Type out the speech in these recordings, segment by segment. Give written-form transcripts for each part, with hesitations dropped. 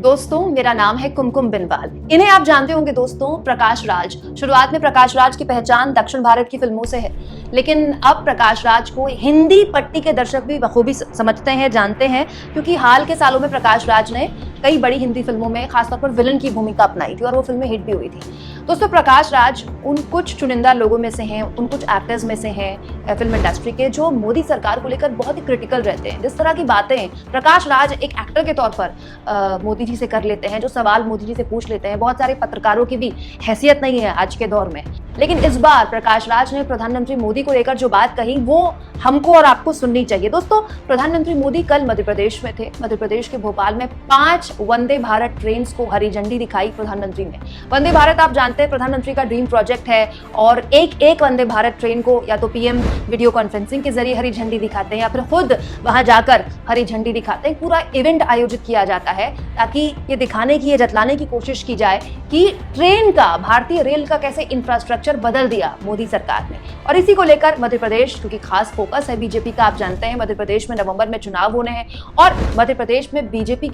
दोस्तों, मेरा नाम है कुमकुम बिनवाल। इन्हें आप जानते होंगे दोस्तों, प्रकाश राज। शुरुआत में प्रकाश राज की पहचान दक्षिण भारत की फिल्मों से है, लेकिन अब प्रकाश राज को हिंदी पट्टी के दर्शक भी बखूबी समझते हैं, जानते हैं, क्योंकि हाल के सालों में प्रकाश राज ने कई बड़ी हिंदी फिल्मों में खासतौर पर विलन की भूमिका अपनाई थी और वो फिल्में हिट भी हुई थी। दोस्तों, प्रकाश राज उन कुछ चुनिंदा लोगों में से हैं, उन कुछ एक्टर्स में से हैं फिल्म इंडस्ट्री के, जो मोदी सरकार को लेकर बहुत ही क्रिटिकल रहते हैं। जिस तरह की बातें प्रकाश राज एक एक्टर के तौर पर मोदी जी से कर लेते हैं, जो सवाल मोदी जी से पूछ लेते हैं, बहुत सारे पत्रकारों की भी हैसियत नहीं है आज के दौर में। लेकिन इस बार प्रकाश राज ने प्रधानमंत्री मोदी को लेकर जो बात कही, वो हमको और आपको सुननी चाहिए। दोस्तों, प्रधानमंत्री मोदी कल मध्य प्रदेश में थे। मध्य प्रदेश के भोपाल में 5 वंदे भारत ट्रेन को हरी झंडी दिखाई प्रधानमंत्री ने। वंदे भारत आप जानते हैं प्रधानमंत्री का ड्रीम प्रोजेक्ट है, और एक वंदे भारत ट्रेन को या तो पीएम वीडियो कॉन्फ्रेंसिंग के जरिए हरी झंडी दिखाते हैं या फिर खुद वहां जाकर हरी झंडी दिखाते हैं। पूरा इवेंट आयोजित किया जाता है ताकि ये दिखाने की, ये जतलाने की कोशिश की जाए कि ट्रेन का, भारतीय रेल का कैसे इंफ्रास्ट्रक्चर बदल दिया मोदी सरकार ने। और इसी को लेकर मध्य प्रदेश, क्योंकि खास फोकस है बीजेपी का, आप जानते हैं मध्य प्रदेश में नवंबर में चुनाव होने हैं, और मध्य प्रदेश में बीजेपी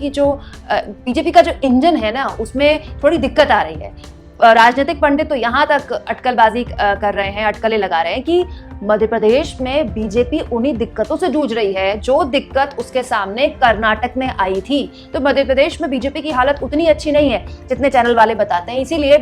का जो इंजन है ना, उसमें थोड़ी दिक्कत आ रही है। राजनीतिक पंडित तो यहाँ तक अटकलबाजी कर रहे हैं, अटकलें लगा रहे हैं कि मध्य प्रदेश में बीजेपी उन्हीं दिक्कतों से जूझ रही है जो दिक्कत उसके सामने कर्नाटक में आई थी। तो मध्य प्रदेश में बीजेपी की हालत उतनी अच्छी नहीं है जितने चैनल वाले बताते हैं। इसीलिए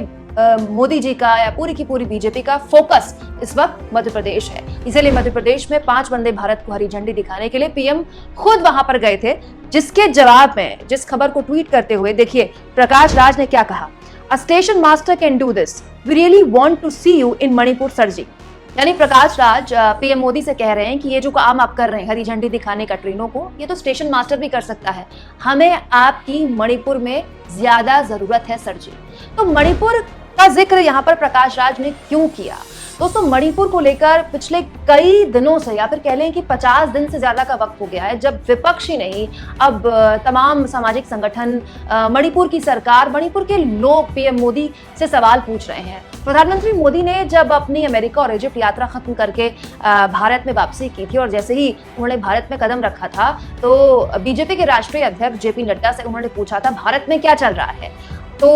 मोदी जी का या पूरी की पूरी बीजेपी का फोकस इस वक्त मध्य प्रदेश है। इसीलिए मध्य प्रदेश में 5 वंदे भारत को हरी झंडी दिखाने के लिए पीएम खुद वहां पर गए थे, जिसके जवाब में, जिस खबर को ट्वीट करते हुए देखिए प्रकाश राज ने क्या कहा। A station master can do this. We really want to see you in Manipur, sir जी। यानी प्रकाश राज पीएम मोदी से कह रहे हैं कि ये जो काम आप कर रहे हैं हरी झंडी दिखाने का ट्रेनों को, ये तो स्टेशन मास्टर भी कर सकता है। हमें आपकी मणिपुर में ज्यादा जरूरत है सर जी। तो मणिपुर का जिक्र यहाँ पर प्रकाश राज ने क्यों किया? दोस्तों, मणिपुर को लेकर पिछले कई दिनों से, या फिर कह लें कि 50 दिन से ज्यादा का वक्त हो गया है, जब विपक्ष ही नहीं, अब तमाम सामाजिक संगठन, मणिपुर की सरकार, मणिपुर के लोग पीएम मोदी से सवाल पूछ रहे हैं। प्रधानमंत्री मोदी ने जब अपनी अमेरिका और इजिप्ट यात्रा खत्म करके भारत में वापसी की थी, और जैसे ही उन्होंने भारत में कदम रखा था, तो बीजेपी के राष्ट्रीय अध्यक्ष जेपी नड्डा से उन्होंने पूछा था भारत में क्या चल रहा है। तो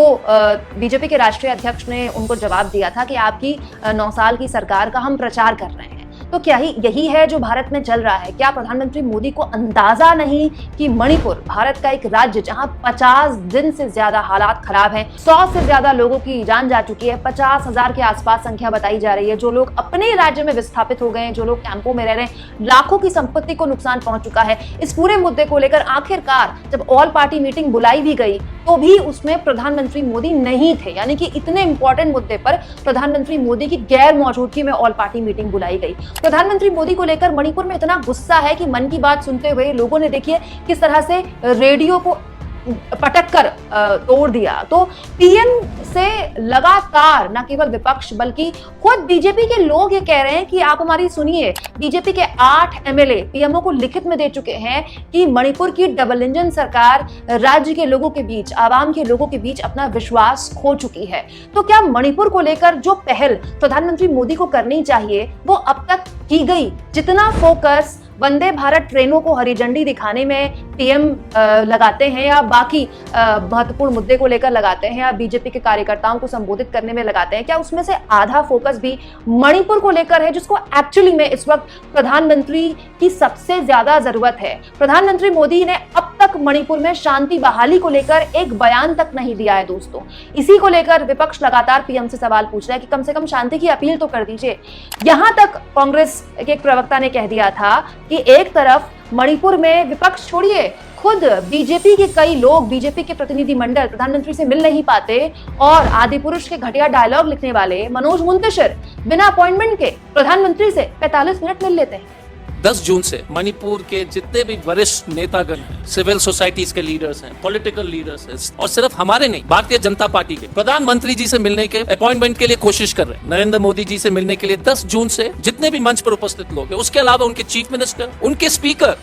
बीजेपी के राष्ट्रीय अध्यक्ष ने उनको जवाब दिया था कि आपकी 9 साल की सरकार का हम प्रचार कर रहे हैं। तो क्या ही यही है जो भारत में चल रहा है? क्या प्रधानमंत्री मोदी को अंदाजा नहीं कि मणिपुर भारत का एक राज्य जहां 50 दिन से ज्यादा हालात खराब हैं, 100 से ज्यादा लोगों की जान जा चुकी है, 50,000 के आसपास संख्या बताई जा रही है, जो लोग अपने राज्य में विस्थापित हो गए हैं, जो लोग कैंपों में रह रहे हैं, लाखों की संपत्ति को नुकसान पहुंच चुका है। इस पूरे मुद्दे को लेकर आखिरकार जब ऑल पार्टी मीटिंग बुलाई भी गई, तो भी उसमें प्रधानमंत्री मोदी नहीं थे। यानी कि इतने इंपॉर्टेंट मुद्दे पर प्रधानमंत्री मोदी की गैर मौजूदगी में ऑल पार्टी मीटिंग बुलाई गई। प्रधानमंत्री मोदी को लेकर मणिपुर में इतना गुस्सा है कि मन की बात सुनते हुए लोगों ने देखिए किस तरह से रेडियो को पटक कर तोड़ दिया। तो पीएम से लगातार न केवल विपक्ष बल्कि खुद बीजेपी के लोग ये कह रहे हैं कि आप हमारी सुनिए। बीजेपी के 8 एमएलए पीएमओ को लिखित में दे चुके हैं कि मणिपुर की डबल इंजन सरकार राज्य के लोगों के बीच, आवाम के लोगों के बीच अपना विश्वास खो चुकी है। तो क्या मणिपुर को लेकर जो पहल प्रधानमंत्री मोदी को करनी चाहिए वो अब तक की गई? जितना फोकस वंदे भारत ट्रेनों को हरी झंडी दिखाने में पीएम लगाते हैं, या बाकी महत्वपूर्ण मुद्दे को लेकर लगाते हैं, या बीजेपी के कार्यकर्ताओं को संबोधित करने में लगाते हैं, क्या उसमें से आधा फोकस भी मणिपुर को लेकर है, जिसको एक्चुअली में इस वक्त प्रधानमंत्री की सबसे ज्यादा जरूरत है? प्रधानमंत्री मोदी ने अब तक मणिपुर में शांति बहाली को लेकर एक बयान तक नहीं दिया है। दोस्तों, इसी को लेकर विपक्ष लगातार पीएम से सवाल पूछ रहा है कि कम से कम शांति की अपील तो कर दीजिए। यहां तक कांग्रेस के एक प्रवक्ता ने कह दिया था कि एक तरफ मणिपुर में विपक्ष छोड़िए, खुद बीजेपी के कई लोग, बीजेपी के प्रतिनिधि मंडल प्रधानमंत्री से मिल नहीं पाते, और आदि पुरुष के घटिया डायलॉग लिखने वाले मनोज मुंतशिर बिना अपॉइंटमेंट के प्रधानमंत्री से 45 मिनट मिल लेते हैं। 10 जून से मणिपुर के जितने भी वरिष्ठ नेतागण हैं, सिविल सोसाइटीज के लीडर्स हैं, पॉलिटिकल लीडर्स हैं, और सिर्फ हमारे नहीं, भारतीय जनता पार्टी के प्रधानमंत्री जी से मिलने के अपॉइंटमेंट के लिए कोशिश कर रहे हैं। नरेंद्र मोदी जी से मिलने के लिए 10 जून से जितने भी मंच पर उपस्थित लोग हैं, उसके अलावा उनके चीफ मिनिस्टर, उनके स्पीकर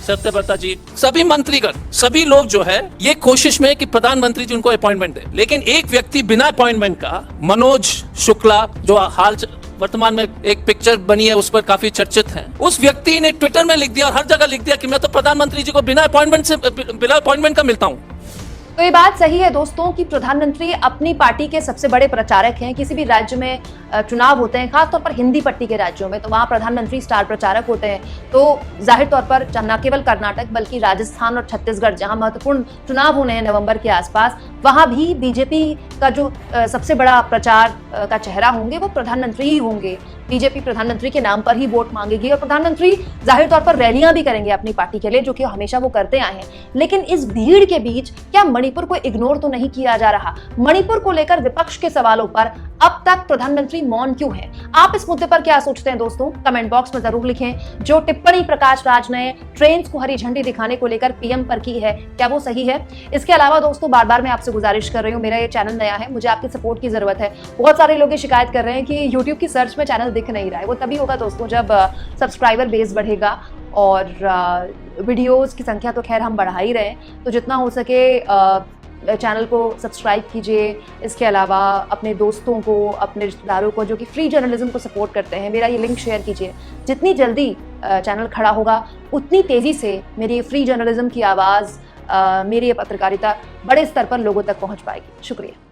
सत्यव्रता जी, सभी मंत्रीगण, सभी लोग जो है ये कोशिश में कि प्रधानमंत्री जी उनको अपॉइंटमेंट दे। लेकिन एक व्यक्ति बिना अपॉइंटमेंट का, मनोज शुक्ला, जो हाल वर्तमान में एक पिक्चर बनी है उस पर काफी चर्चित है, उस व्यक्ति ने ट्विटर में लिख दिया और हर जगह लिख दिया कि मैं तो प्रधानमंत्री जी को बिना अपॉइंटमेंट का मिलता हूं। तो ये बात सही है दोस्तों कि प्रधानमंत्री अपनी पार्टी के सबसे बड़े प्रचारक हैं। किसी भी राज्य में चुनाव होते हैं, खासतौर पर हिंदी पट्टी के राज्यों में, तो वहाँ प्रधानमंत्री स्टार प्रचारक होते हैं। तो जाहिर तौर पर न केवल कर्नाटक बल्कि राजस्थान और छत्तीसगढ़, जहाँ महत्वपूर्ण चुनाव होने हैं नवंबर के आसपास, वहाँ भी बीजेपी का जो सबसे बड़ा प्रचार का चेहरा होंगे वो प्रधानमंत्री ही होंगे। बीजेपी प्रधानमंत्री के नाम पर ही वोट मांगेगी और प्रधानमंत्री जाहिर तौर पर रैलियां भी करेंगे अपनी पार्टी के लिए, जो कि हमेशा वो करते आए हैं। लेकिन इस भीड़ के बीच क्या मणिपुर को इग्नोर तो नहीं किया जा रहा? मणिपुर को लेकर विपक्ष के सवालों पर अब तक प्रधानमंत्री मौन क्यों है? आप इस मुद्दे पर क्या सोचते हैं दोस्तों? कमेंट बॉक्स में जरूर लिखें। जो टिप्पणी प्रकाश राज ने ट्रेन को हरी झंडी दिखाने को लेकर पीएम पर की है, क्या वो सही है? इसके अलावा दोस्तों बार बार मैं आपसे गुजारिश कर रही हूँ, मेरा ये चैनल नया है, मुझे आपकी सपोर्ट की जरूरत है। बहुत सारे लोग ये शिकायत कर रहे हैं कि यूट्यूब की सर्च में चैनल दिख नहीं रहा है। वो तभी होगा दोस्तों जब सब्सक्राइबर बेस बढ़ेगा और वीडियोस की संख्या तो खैर हम बढ़ा ही रहे हैं। तो जितना हो सके चैनल को सब्सक्राइब कीजिए। इसके अलावा अपने दोस्तों को, अपने रिश्तेदारों को जो कि फ्री जर्नलिज्म को सपोर्ट करते हैं, मेरा ये लिंक शेयर कीजिए। जितनी जल्दी चैनल खड़ा होगा उतनी तेज़ी से मेरी फ्री जर्नलिज्म की आवाज़, मेरी ये पत्रकारिता बड़े स्तर पर लोगों तक पहुंच पाएगी। शुक्रिया।